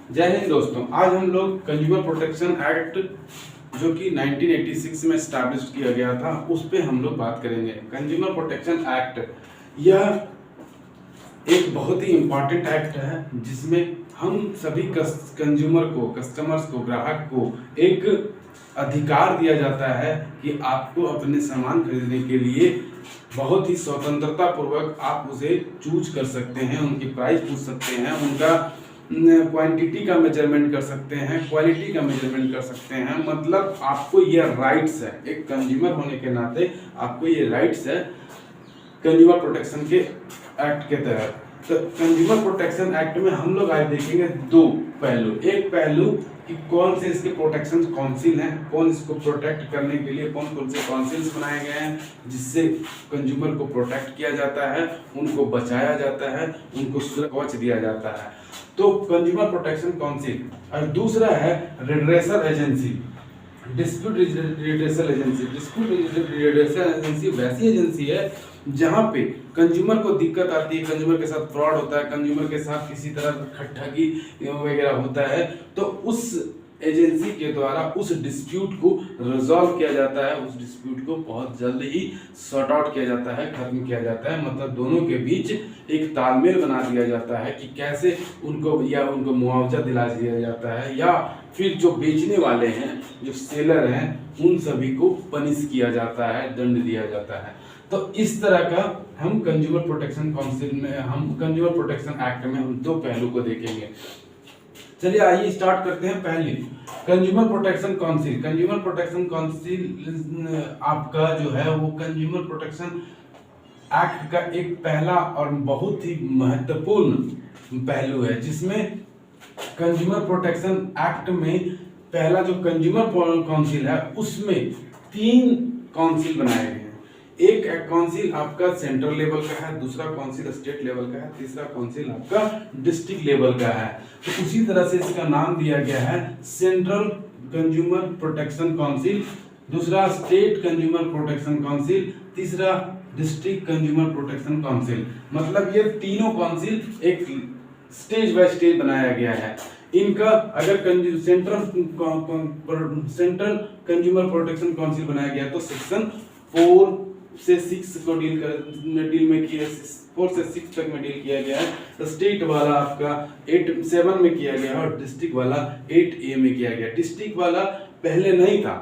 जय हिंद दोस्तों। आज हम लोग कंज्यूमर प्रोटेक्शन एक्ट जो कि 1986 में स्टैब्लिश किया गया था उस पे हम लोग बात करेंगे। कंज्यूमर प्रोटेक्शन एक्ट यह एक बहुत ही इम्पॉर्टेंट एक्ट है जिसमें हम सभी कंज्यूमर को, कस्टमर्स को, ग्राहक को एक अधिकार दिया जाता है कि आपको अपने सामान खरीदने के लिए बहुत ही स्वतंत्रता पूर्वक आप उसे चूज कर सकते हैं, उनकी प्राइस पूछ सकते हैं, उनका क्वांटिटी का मेजरमेंट कर सकते हैं, क्वालिटी का मेजरमेंट कर सकते हैं। मतलब आपको ये राइट्स है, एक कंज्यूमर होने के नाते आपको ये राइट्स है कंज्यूमर प्रोटेक्शन के एक्ट के तहत। तो कंज्यूमर प्रोटेक्शन एक्ट में हम लोग आज देखेंगे दो पहलू। एक पहलू कि कौन से इसके प्रोटेक्शन काउंसिल हैं, कौन इसको प्रोटेक्ट करने के लिए कौन कौन से काउंसिल्स बनाए गए हैं जिससे कंज्यूमर को प्रोटेक्ट किया जाता है, उनको बचाया जाता है, उनको कवच दिया जाता है। तो कंज्यूमर प्रोटेक्शन काउंसिल। और दूसरा है redressal agency, dispute redressal agency. Dispute redressal agency वैसी एजेंसी है जहां पे कंज्यूमर को दिक्कत आती है, कंज्यूमर के साथ फ्रॉड होता है, कंज्यूमर के साथ किसी तरह ठगी वगैरह होता है, तो उस एजेंसी के द्वारा उस डिस्प्यूट को रिजॉल्व किया जाता है, उस डिस्प्यूट को बहुत जल्द ही सॉर्ट आउट किया जाता है, खत्म किया जाता है। मतलब दोनों के बीच एक तालमेल बना दिया जाता है कि कैसे उनको मुआवजा दिला दिया जाता है, या फिर जो बेचने वाले हैं, जो सेलर हैं, उन सभी को पनिश किया जाता है, दंड दिया जाता है। तो इस तरह का हम कंज्यूमर प्रोटेक्शन काउंसिल में, हम कंज्यूमर प्रोटेक्शन एक्ट में हम दो पहलू को देखेंगे। चलिए आइए स्टार्ट करते हैं। पहले consumer protection council. Consumer protection council आपका जो है वो कंज्यूमर प्रोटेक्शन एक्ट का एक पहला और बहुत ही महत्वपूर्ण पहलू है, जिसमें कंज्यूमर प्रोटेक्शन एक्ट में पहला जो कंज्यूमर काउंसिल है उसमें 3 काउंसिल बनाए गए हैं। एक काउंसिल आपका सेंट्रल लेवल का है, दूसरा काउंसिल स्टेट लेवल का है, तीसरा काउंसिल आपका डिस्ट्रिक्ट लेवल का है। तो उसी तरह से इसका नाम दिया गया है सेंट्रल कंज्यूमर प्रोटेक्शन काउंसिल, दूसरा स्टेट कंज्यूमर प्रोटेक्शन काउंसिल, तीसरा डिस्ट्रिक्ट कंज्यूमर प्रोटेक्शन काउंसिल। मतलब ये तीनों काउंसिल एक स्टेज बाय स्टेज बनाया गया है। इनका अगर सेंट्रल कंज्यूमर प्रोटेक्शन काउंसिल बनाया गया तो सेक्शन 4 से 6 को डील में किया, 4 से 6 तक में डील किया गया है। स्टेट वाला आपका 7 में किया गया और डिस्ट्रिक्ट वाला 8A में किया गया। डिस्ट्रिक्ट वाला पहले नहीं था,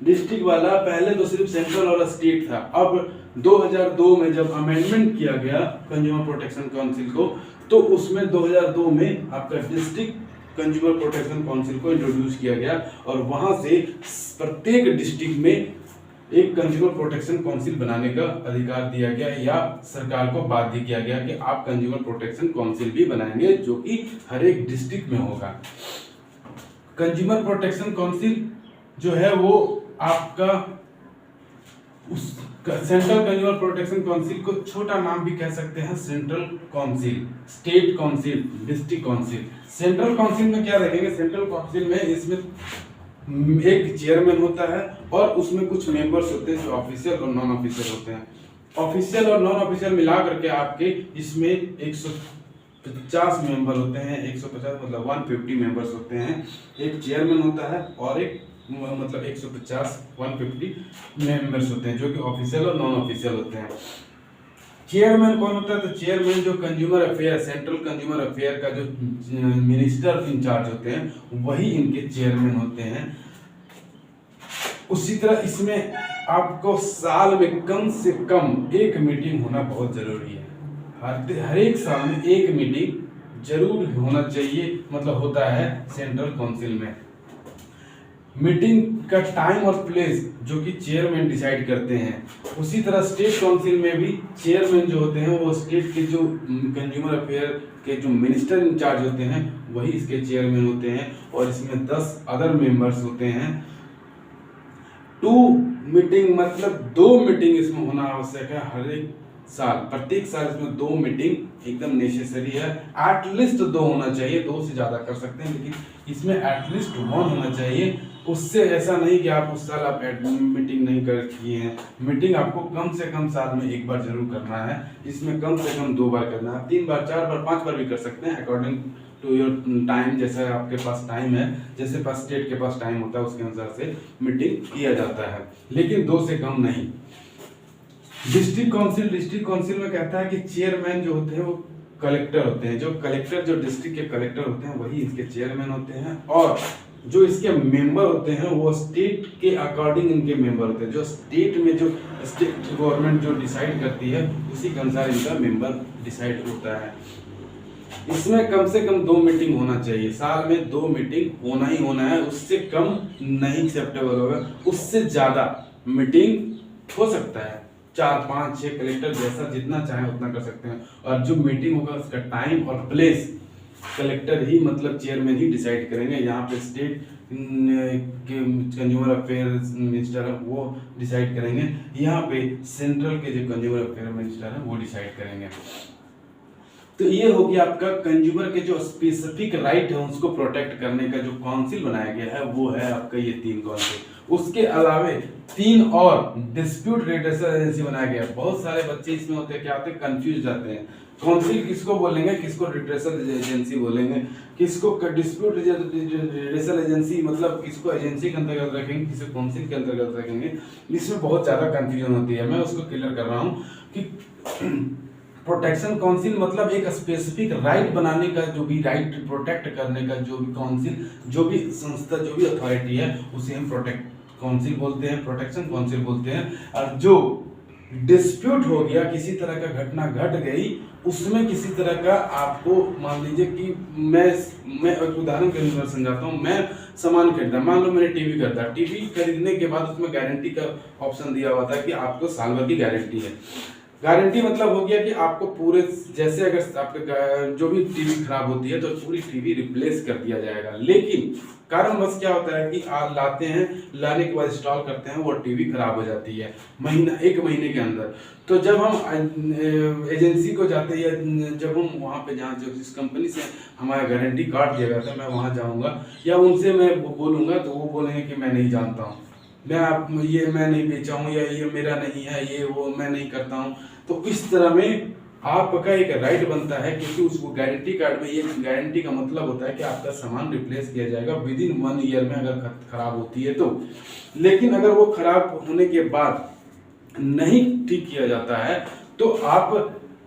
डिस्ट्रिक्ट वाला पहले तो सिर्फ सेंट्रल और स्टेट था। अब 2002 में जब अमेंडमेंट किया गया कंज्यूमर प्रोटेक्शन काउंसिल को, तो उसमें 2002 में आपका डिस्ट्रिक्ट कंज्यूमर प्रोटेक्शन काउंसिल को इंट्रोड्यूस किया गया और वहां से प्रत्येक डिस्ट्रिक्ट में एक कंज्यूमर प्रोटेक्शन काउंसिल बनाने का अधिकार दिया गया, या सरकार को बाध्य किया गया कि आप कंज्यूमर प्रोटेक्शन काउंसिल भी बनाएंगे जो कि हर एक डिस्ट्रिक्ट में होगा। कंज्यूमर प्रोटेक्शन काउंसिल जो है वो आपका उस सेंट्रल कंज्यूमर प्रोटेक्शन काउंसिल को छोटा नाम भी कह सकते हैं, central council, state council, district council. Central council में क्या रखेंगे? सेंट्रल काउंसिल में इसमें एक चेयरमैन होता है और उसमें कुछ मेंबर्स होते हैं जो ऑफिशियल और नॉन ऑफिशियल होते हैं। ऑफिशियल और नॉन ऑफिशियल मिला करके आपके इसमें 150 मेंबर होते हैं। 150 मतलब 150 मेंबर्स होते हैं। एक चेयरमैन होता है और एक मतलब 150 मेंबर्स होते हैं जो कि ऑफिशियल और नॉन ऑफिशियल होते हैं। चेयरमैन कौन होता है? तो चेयरमैन जो consumer affair, central consumer affair का जो मिनिस्टर इंचार्ज होते हैं वही इनके चेयरमैन होते हैं। उसी तरह इसमें आपको साल में कम से कम एक मीटिंग होना बहुत जरूरी है। हर एक साल में एक मीटिंग जरूर होना चाहिए, मतलब होता है सेंट्रल काउंसिल में। मीटिंग का टाइम और प्लेस जो कि चेयरमैन डिसाइड करते हैं। उसी तरह स्टेट काउंसिल में भी चेयरमैन जो होते हैं वो स्टेट के जो कंज्यूमर अफेयर के जो मिनिस्टर इंचार्ज होते हैं वही इसके चेयरमैन होते हैं, और इसमें 10 अदर मेंबर्स होते हैं। 2 मीटिंग मतलब 2 मीटिंग इसमें होना आवश्यक है हर एक साल। प्रत्येक साल इसमें 2 मीटिंग एकदम नेसेसरी है। एटलीस्ट 2 होना चाहिए, 2 से ज्यादा कर सकते हैं लेकिन इसमें एटलीस्ट 1 होना चाहिए। उससे ऐसा नहीं कि आप उस साल आप मीटिंग नहीं कर किए हैं। मीटिंग आपको कम से कम साल में एक बार जरूर करना है। इसमें कम से कम 2 बार करना है, 3 बार, 4 बार, 5 बार भी कर सकते हैं अकॉर्डिंग टू योर टाइम, जैसा आपके पास टाइम है, जैसे पास स्टेट के पास टाइम होता है उसके अनुसार से मीटिंग किया जाता है, लेकिन 2 से कम नहीं। डिस्ट्रिक्ट काउंसिल में कहता है कि चेयरमैन जो होते हैं वो कलेक्टर होते हैं, जो कलेक्टर जो डिस्ट्रिक्ट के कलेक्टर होते हैं वही इसके चेयरमैन होते हैं, और जो इसके मेंबर होते हैं वो स्टेट के अकॉर्डिंग इनके मेंबर होते हैं, जो स्टेट में जो स्टेट गवर्नमेंट जो डिसाइड करती है उसी के अनुसार इनका मेंबर डिसाइड होता है। इसमें कम से कम 2 मीटिंग होना चाहिए, साल में 2 मीटिंग होना ही होना है, उससे कम नहीं एक्सेप्टेबल होगा, उससे ज्यादा मीटिंग हो सकता है 4, 5, 6 कलेक्टर जैसा जितना चाहे उतना कर सकते हैं, और जो मीटिंग होगा उसका टाइम और प्लेस कलेक्टर ही मतलब चेयरमैन ही डिसाइड करेंगे। यहाँ पे स्टेट के कंज्यूमर अफेयर्स मिनिस्टर है वो डिसाइड करेंगे, यहाँ पे सेंट्रल के जो कंज्यूमर अफेयर मिनिस्टर है वो डिसाइड करेंगे। तो ये हो गया आपका कंज्यूमर के जो स्पेसिफिक राइट है उसको प्रोटेक्ट करने का जो काउंसिल बनाया गया है वो है आपका ये 3 काउंसिल। उसके अलावे 3 और डिस्प्यूट रेड्रेसल एजेंसी बनाया गया है। बहुत सारे बच्चे इसमें होते हैं क्या होते हैं, कंफ्यूज जाते हैं, काउंसिल किसको बोलेंगे, किसको रिड्रेसल एजेंसी बोलेंगे, किसको डिस्प्यूट रिड्रेसल एजेंसी मतलब किसको एजेंसी के अंतर्गत रखेंगे, किसको काउंसिल के अंतर्गत रखेंगे, इसमें बहुत ज्यादा कंफ्यूजन होती है। मैं उसको क्लियर कर रहा हूँ कि प्रोटेक्शन काउंसिल मतलब एक स्पेसिफिक राइट बनाने का, जो भी राइट प्रोटेक्ट करने का जो भी काउंसिल, जो भी संस्था, जो भी अथॉरिटी है उसे हम प्रोटेक्ट काउंसिल बोलते हैं, प्रोटेक्शन काउंसिल बोलते हैं। और जो डिस्प्यूट हो गया, किसी तरह का घटना घट गई, उसमें किसी तरह का आपको मान लीजिए कि मैं एक उदाहरण के अनुसार समझाता हूँ, मैं सामान खरीदा, मान लो मैंने टीवी खरीदा, टीवी खरीदने के बाद उसमें गारंटी का ऑप्शन दिया हुआ था कि आपको साल भर की गारंटी है। गारंटी मतलब हो गया कि आपको पूरे, जैसे अगर आपके जो भी टीवी खराब होती है तो पूरी टीवी रिप्लेस कर दिया जाएगा, लेकिन कारण बस क्या होता है कि आप लाते हैं, लाने के बाद इंस्टॉल करते हैं, वो टीवी खराब हो जाती है 1 महीने के अंदर। तो जब हम एजेंसी को जाते हैं, जब हम वहाँ पे जहाँ जो जिस कंपनी से हमारा गारंटी कार्ड दिया गया था, मैं वहाँ जाऊँगा या उनसे मैं बोलूँगा तो वो बोलेंगे कि मैं नहीं जानता हूँ, मैं नहीं बेचा हूँ, या ये मेरा नहीं है, ये वो मैं नहीं करता हूँ। तो इस तरह में आपका एक राइट बनता है, क्योंकि उसको गारंटी कार्ड में ये गारंटी का मतलब होता है कि आपका सामान रिप्लेस किया जाएगा विदिन 1 ईयर में अगर खराब होती है तो। लेकिन अगर वो खराब होने के बाद नहीं ठीक किया जाता है तो आप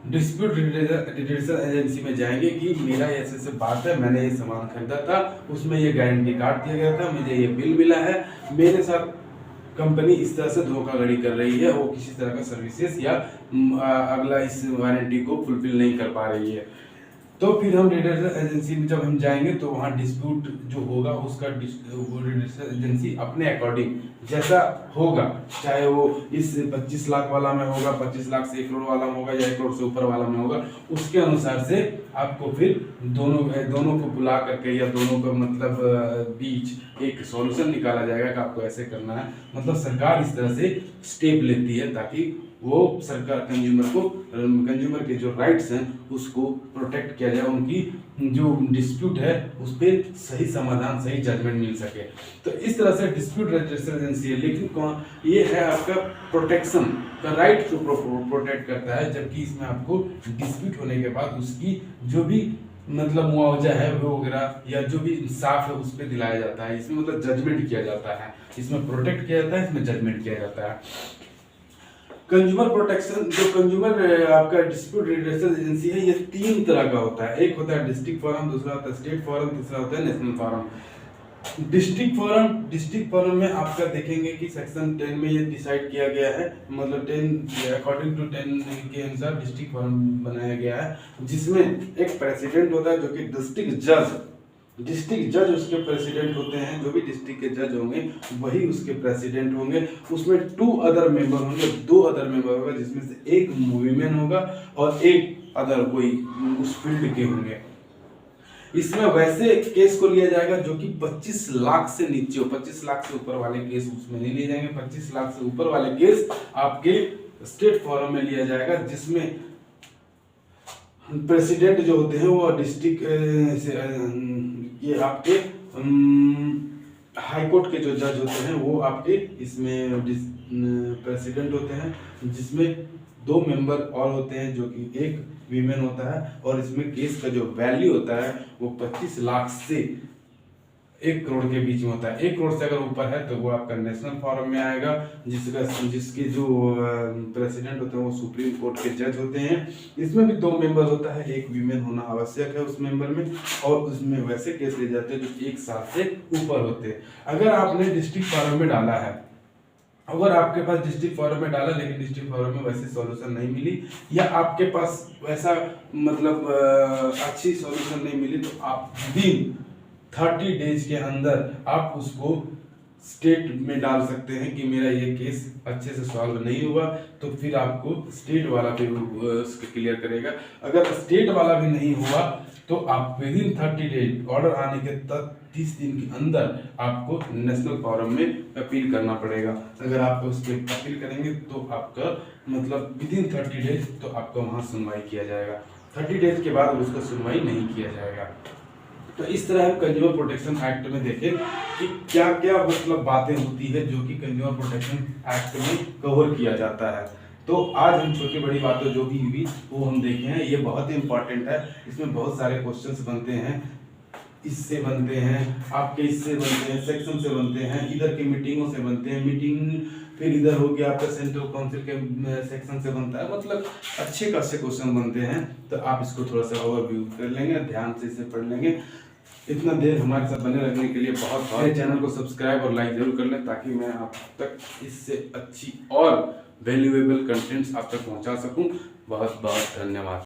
डिस्प्यूट रिड्रेसल एजेंसी में जाएंगे कि मेरा ऐसे बात है, मैंने ये सामान खरीदा था, उसमें ये गारंटी कार्ड दिया गया था, मुझे ये बिल मिला है, मेरे साथ कंपनी इस तरह से धोखाधड़ी कर रही है, वो किसी तरह का सर्विसेज या अगला इस वारंटी को फुलफिल नहीं कर पा रही है। तो फिर हम रिड्रेसल एजेंसी में जब हम जाएंगे तो वहाँ डिस्प्यूट जो होगा उसका रिड्रेसल एजेंसी अपने अकॉर्डिंग जैसा होगा, चाहे वो इस 25 लाख वाला में होगा, 25 लाख से 1 करोड़ वाला में होगा, या 1 करोड़ से ऊपर वाला में होगा, उसके अनुसार से आपको फिर दोनों को बुला करके या दोनों को मतलब बीच एक सॉल्यूशन निकाला जाएगा कि आपको ऐसे करना है। मतलब सरकार इस तरह से स्टेप लेती है ताकि वो सरकार कंज्यूमर के जो राइट्स हैं उसको प्रोटेक्ट किया जाए, उनकी जो डिस्प्यूट है उस पर सही समाधान, सही जजमेंट मिल सके। तो इस तरह से डिस्प्यूट रेड्रेसल एजेंसी है, लेकिन ये है आपका प्रोटेक्शन का राइट को प्रोटेक्ट करता है, जबकि इसमें आपको डिस्प्यूट होने के बाद उसकी जो भी मतलब मुआवजा है वो वगैरह या जो भी इंसाफ है उस पर दिलाया जाता है। इसमें मतलब जजमेंट किया जाता है, इसमें प्रोटेक्ट किया जाता है, इसमें जजमेंट किया जाता है। कंज्यूमर प्रोटेक्शन जो कंज्यूमर आपका डिस्प्यूट रिड्रेसल एजेंसी है, ये 3 तरह का होता है। एक होता है डिस्ट्रिक्ट फोरम, दूसरा होता है स्टेट फोरम, तीसरा होता है नेशनल फोरम। डिस्ट्रिक्ट फोरम में आपका देखेंगे कि सेक्शन 10 में ये डिसाइड किया गया है, मतलब 10 अकॉर्डिंग टू 10 के अनुसार डिस्ट्रिक्ट फोरम बनाया गया है, जिसमें एक प्रेसिडेंट होता है जो कि डिस्ट्रिक्ट जज उसके प्रेसिडेंट होते हैं। जो भी डिस्ट्रिक्ट के जज होंगे वही उसके प्रेसिडेंट होंगे। उसमें 2 अदर मेंबर होंगे, 2 अदर मेंबर होगा, जिसमें से एक वुमेन होगा और एक अदर कोई उस फील्ड के होंगे। इसमें वैसे केस को लिया जाएगा जो कि 25 लाख से नीचे हो, 25 लाख से ऊपर वाले केस उसमें नहीं लिए जाएंगे। 25 लाख से ऊपर वाले केस आपके स्टेट फोरम में लिया जाएगा, जिसमें प्रेसिडेंट जो होते हैं वो डिस्ट्रिक्ट ये आपके हाई कोर्ट के जो जज होते हैं वो आपके इसमें प्रेसिडेंट होते हैं, जिसमें 2 मेंबर और होते हैं जो कि एक वीमेन होता है, और इसमें केस का जो वैल्यू होता है वो 25 लाख से 1 करोड़ के बीच में होता है। 1 करोड़ से अगर ऊपर है तो वो आपका नेशनल फोरम में आएगा, जिसके जो प्रेसिडेंट होते हैं वो सुप्रीम कोर्ट के जज होते हैं। इसमें भी 2 मेंबर होता है, एक वीमेन होना आवश्यक है उस मेंबर में, और उसमें वैसे केस ले जाते हैं जो 1 साल से ऊपर होते हैं। अगर आपने डिस्ट्रिक्ट फोरम में डाला है, अगर आपके पास डिस्ट्रिक्ट फोरम में डाला लेकिन डिस्ट्रिक्ट फोरम में वैसे सॉल्यूशन नहीं मिली, या आपके पास वैसा मतलब अच्छी सॉल्यूशन नहीं मिली, तो आप विदिन 30 डेज के अंदर आप उसको स्टेट में डाल सकते हैं कि मेरा ये केस अच्छे से सॉल्व नहीं हुआ, तो फिर आपको स्टेट वाला भी उसको क्लियर करेगा। अगर स्टेट वाला भी नहीं हुआ तो आप विदिन 30 डेज ऑर्डर आने के तक 30 दिन के अंदर आपको नेशनल फोरम में अपील करना पड़ेगा। अगर आप उस पर अपील करेंगे तो आपका मतलब विदिन 30 डेज तो आपका वहाँ सुनवाई किया जाएगा। 30 डेज के बाद उसका सुनवाई नहीं किया जाएगा। तो इस तरह हम कंज्यूमर प्रोटेक्शन एक्ट में देखें कि क्या क्या मतलब बातें होती है जो कि कंज्यूमर प्रोटेक्शन एक्ट में कवर किया जाता है। तो आज हम छोटी बड़ी बातें जो भी हुई वो हम देखे हैं, ये बहुत ही इंपॉर्टेंट है। इसमें बहुत सारे क्वेश्चंस बनते हैं, इससे बनते हैं, आपके इससे बनते हैं, सेक्शन से बनते हैं, इधर की मीटिंगों से बनते हैं, मीटिंग फिर इधर हो गया आपका सेंट्रल काउंसिल के सेक्शन से बनता है, मतलब अच्छे खासे क्वेश्चन बनते हैं। तो आप इसको थोड़ा सा ओवरव्यू कर लेंगे, ध्यान से इसे पढ़ लेंगे। इतना देर हमारे साथ बने रहने के लिए बहुत बहुत। चैनल को सब्सक्राइब और लाइक जरूर कर लें ताकि मैं आप तक इससे अच्छी और वैल्यूएबल कंटेंट्स आप तक पहुंचा सकूं। बहुत बहुत धन्यवाद।